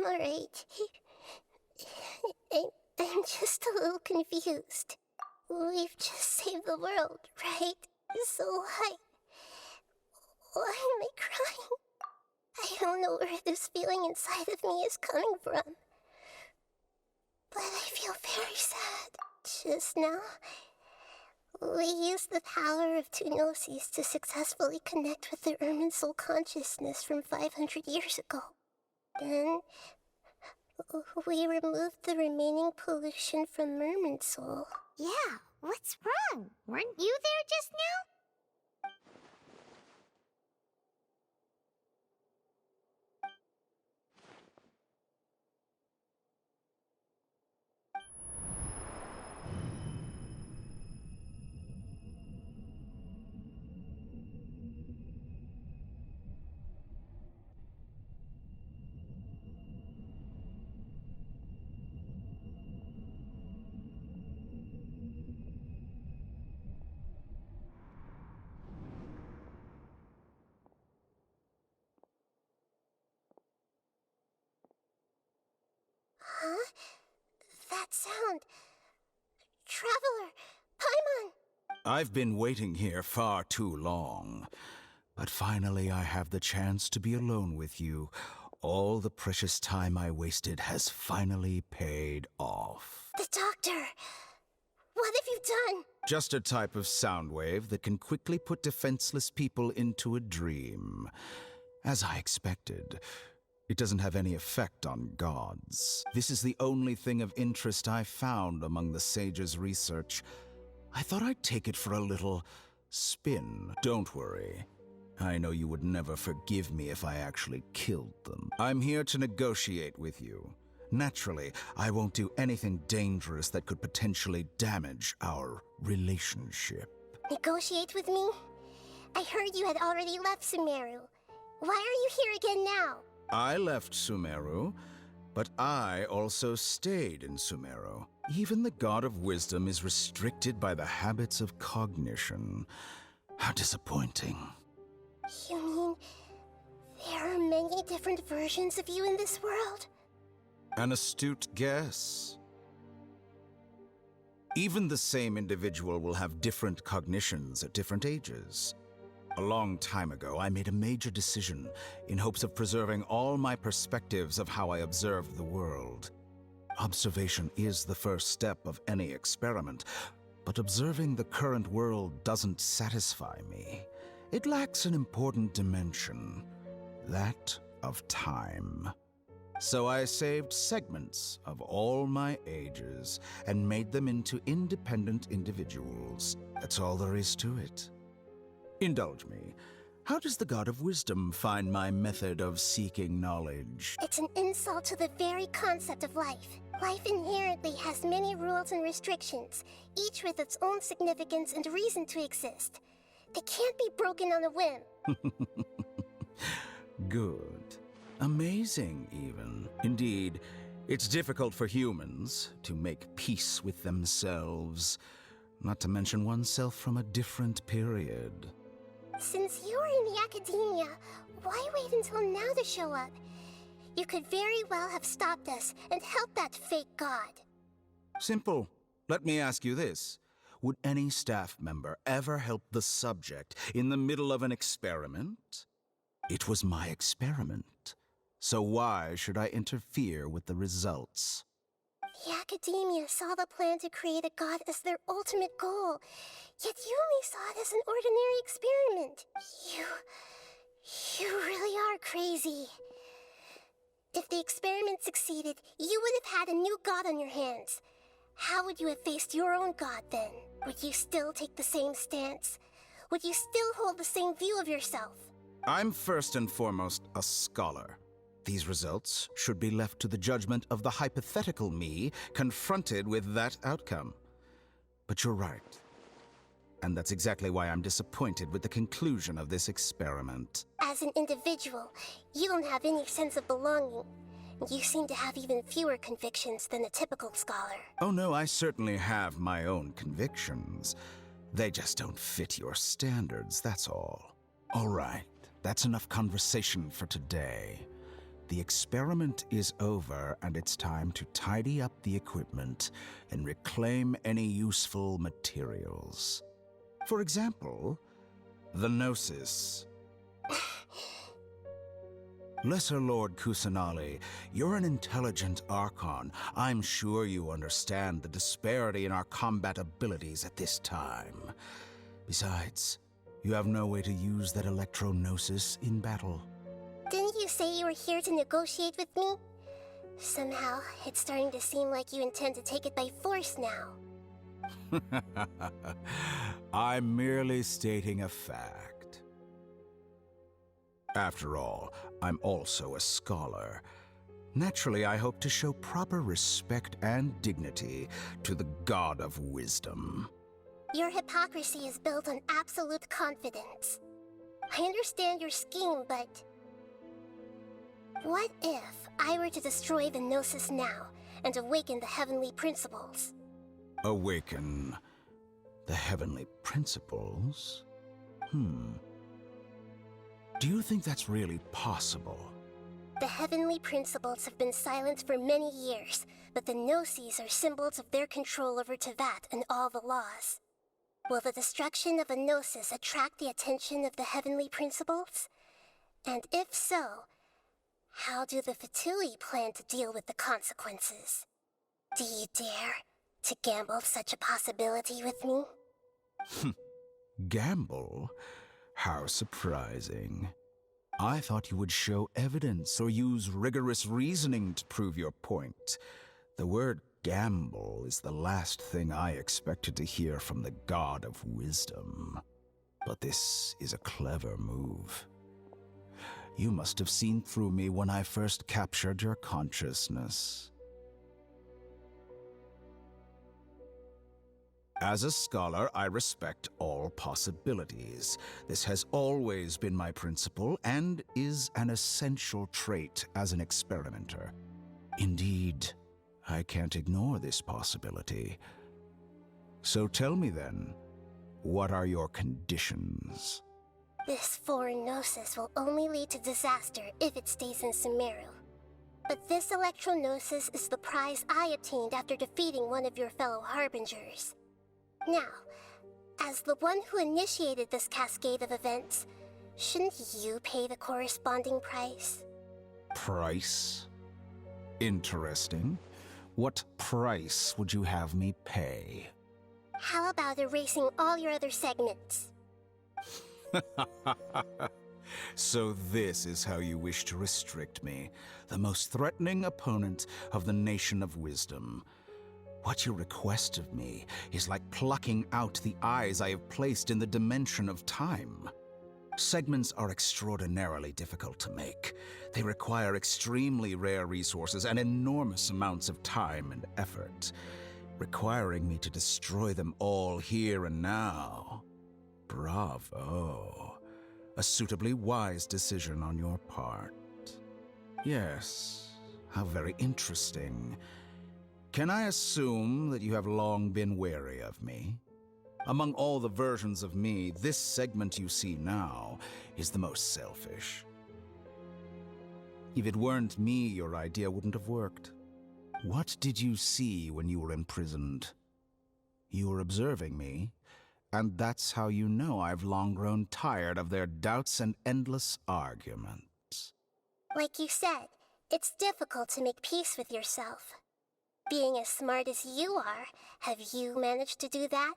I'm alright. I'm just a little confused. We've just saved the world, right? So why am I crying? I don't know where this feeling inside of me is coming from. But I feel very sad. Just now, we used the power of two gnosis to successfully connect with the Ermin soul consciousness from 500 years ago. Then, we removed the remaining pollution from Merman soul. Yeah, what's wrong? Weren't you there just now? Huh? That sound. Traveler! Paimon! I've been waiting here far too long. But finally I have the chance to be alone with you. All the precious time I wasted has finally paid off. The doctor! What have you done? Just a type of sound wave that can quickly put defenseless people into a dream. As I expected, it doesn't have any effect on gods. This is the only thing of interest I found among the sage's research. I thought I'd take it for a little spin. Don't worry. I know you would never forgive me if I actually killed them. I'm here to negotiate with you. Naturally, I won't do anything dangerous that could potentially damage our relationship. Negotiate with me? I heard you had already left Sumeru. Why are you here again now? I left Sumeru, but I also stayed in Sumeru. Even the God of Wisdom is restricted by the habits of cognition. How disappointing. You mean there are many different versions of you in this world? An astute guess. Even the same individual will have different cognitions at different ages. A long time ago, I made a major decision in hopes of preserving all my perspectives of how I observed the world. Observation is the first step of any experiment, but observing the current world doesn't satisfy me. It lacks an important dimension, that of time. So I saved segments of all my ages and made them into independent individuals. That's all there is to it. Indulge me. How does the God of Wisdom find my method of seeking knowledge? It's an insult to the very concept of life. Life inherently has many rules and restrictions, each with its own significance and reason to exist. They can't be broken on a whim. Good. Amazing, even. Indeed, it's difficult for humans to make peace with themselves, not to mention oneself from a different period. Since you were in the academia, why wait until now to show up? You could very well have stopped us and helped that fake god. Simple. Let me ask you this. Would any staff member ever help the subject in the middle of an experiment? It was my experiment. So why should I interfere with the results? The academia saw the plan to create a god as their ultimate goal, yet you only saw it as an ordinary experiment. You really are crazy. If the experiment succeeded, you would have had a new god on your hands. How would you have faced your own god then? Would you still take the same stance? Would you still hold the same view of yourself? I'm first and foremost a scholar. These results should be left to the judgment of the hypothetical me confronted with that outcome. But you're right. And that's exactly why I'm disappointed with the conclusion of this experiment. As an individual, you don't have any sense of belonging. You seem to have even fewer convictions than a typical scholar. Oh no, I certainly have my own convictions. They just don't fit your standards, that's all. All right, that's enough conversation for today. the experiment is over and it's time to tidy up the equipment and reclaim any useful materials. For example, the Gnosis. Lesser Lord Kusanali, you're an intelligent Archon. I'm sure you understand the disparity in our combat abilities at this time. Besides, you have no way to use that Electro-Gnosis in battle. Didn't you say you were here to negotiate with me? Somehow, it's starting to seem like you intend to take it by force now. I'm merely stating a fact. After all, I'm also a scholar. Naturally, I hope to show proper respect and dignity to the God of Wisdom. Your hypocrisy is built on absolute confidence. I understand your scheme, but... what if I were to destroy the Gnosis now and awaken the heavenly principles? Awaken the heavenly principles? Do you think that's really possible? The heavenly principles have been silent for many years, but the Gnosis are symbols of their control over Teyvat and all the laws. Will the destruction of a Gnosis attract the attention of the heavenly principles? And if so, how do the Fatui plan to deal with the consequences? Do you dare to gamble such a possibility with me? Gamble? How surprising. I thought you would show evidence or use rigorous reasoning to prove your point. The word gamble is the last thing I expected to hear from the God of Wisdom. But this is a clever move. You must have seen through me when I first captured your consciousness. As a scholar, I respect all possibilities. This has always been my principle and is an essential trait as an experimenter. Indeed, I can't ignore this possibility. So tell me then, what are your conditions? This foreign Gnosis will only lead to disaster if it stays in Sumeru. But this Electro-Gnosis is the prize I obtained after defeating one of your fellow Harbingers. Now, as the one who initiated this cascade of events, shouldn't you pay the corresponding price? Price? Interesting. What price would you have me pay? How about erasing all your other segments? So this is how you wish to restrict me, the most threatening opponent of the Nation of Wisdom. What you request of me is like plucking out the eyes I have placed in the dimension of time. Segments are extraordinarily difficult to make. They require extremely rare resources and enormous amounts of time and effort, requiring me to destroy them all here and now. Bravo. A suitably wise decision on your part. Yes, how very interesting. Can I assume that you have long been wary of me? Among all the versions of me, this segment you see now is the most selfish. If it weren't me, your idea wouldn't have worked. What did you see when you were imprisoned? You were observing me, and that's how you know I've long grown tired of their doubts and endless arguments. Like you said, it's difficult to make peace with yourself. Being as smart as you are, have you managed to do that?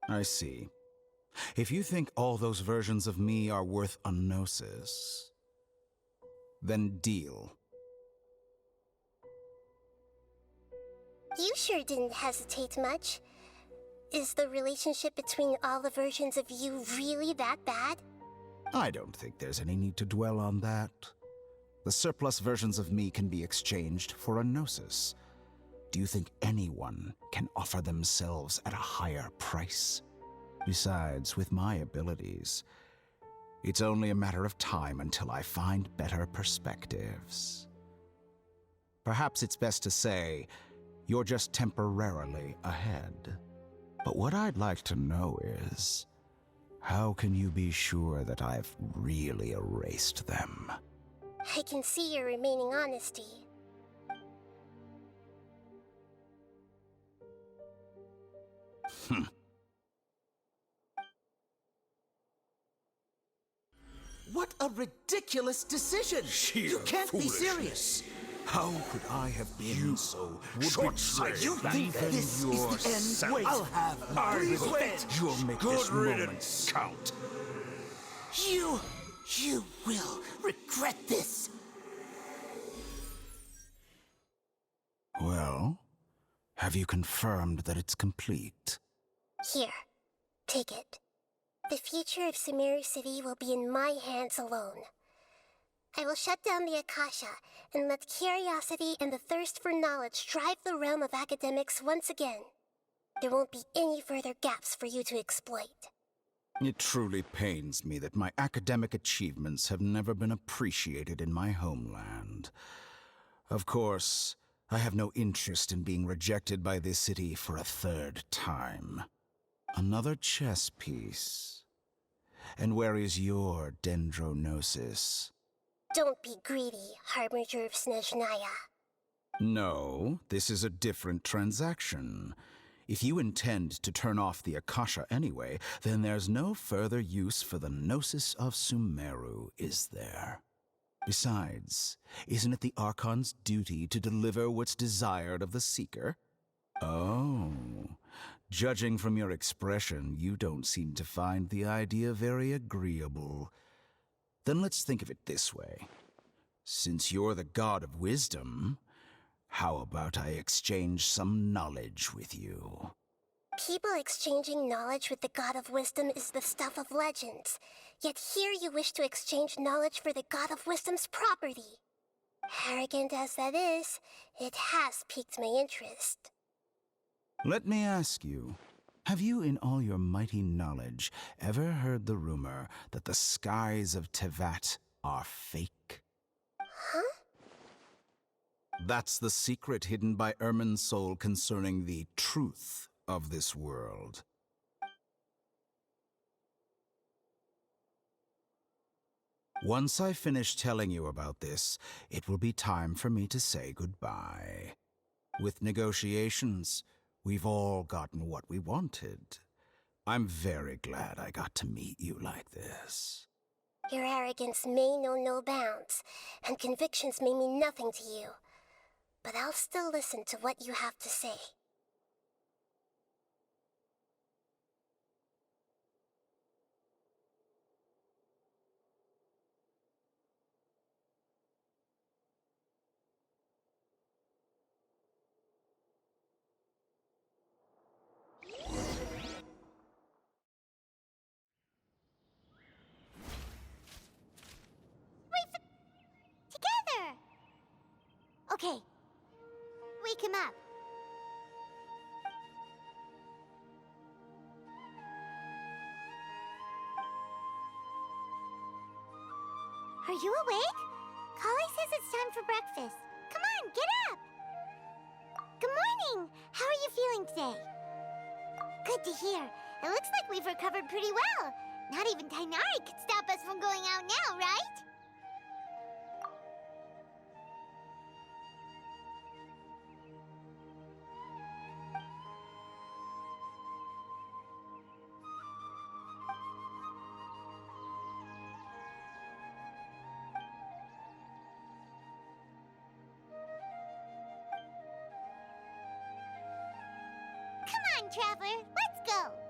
I see. If you think all those versions of me are worth a gnosis, then deal. You sure didn't hesitate much. Is the relationship between all the versions of you really that bad? I don't think there's any need to dwell on that. The surplus versions of me can be exchanged for a gnosis. Do you think anyone can offer themselves at a higher price? Besides, with my abilities, it's only a matter of time until I find better perspectives. Perhaps it's best to say, you're just temporarily ahead. But what I'd like to know is, How can you be sure that I've really erased them? I can see your remaining honesty. What a ridiculous decision! Sheer You can't be foolishness. serious! How could I have been so short-sighted? You think this is the end? Wait, I'll have my revenge! You'll make this moment count. You will regret this! Well, have you confirmed that it's complete? Here, take it. The future of Sumeru City will be in my hands alone. I will shut down the Akasha and let curiosity and the thirst for knowledge drive the realm of academics once again. There won't be any further gaps for you to exploit. It truly pains me that my academic achievements have never been appreciated in my homeland. Of course, I have no interest in being rejected by this city for a third time. Another chess piece. And where is your dendronosis? Don't be greedy, Harbinger of Snezhnaya. No, this is a different transaction. If you intend to turn off the Akasha anyway, then there's no further use for the Gnosis of Sumeru, is there? Besides, isn't it the Archon's duty to deliver what's desired of the Seeker? Oh, judging from your expression, you don't seem to find the idea very agreeable. Then let's think of it this way. Since you're the god of wisdom, how about I exchange some knowledge with you? People exchanging knowledge with the God of Wisdom is the stuff of legends. Yet here you wish to exchange knowledge for the God of Wisdom's property. Arrogant as that is, it has piqued my interest. Let me ask you, have you in all your mighty knowledge ever heard the rumor that the skies of Tevat are fake? Huh? That's the secret hidden by Ermin's soul concerning the truth of this world. Once I finish telling you about this, it will be time for me to say goodbye. With negotiations, we've all gotten what we wanted. I'm very glad I got to meet you like this. Your arrogance may know no bounds, and convictions may mean nothing to you. But I'll still listen to what you have to say. Together! Okay. Wake him up. Are you awake? Kali says it's time for breakfast. Come on, get up! Good morning! How are you feeling today? Good to hear. It looks like we've recovered pretty well. Not even Tainari could stop us from going out now, right? Come on, Traveler, let's go!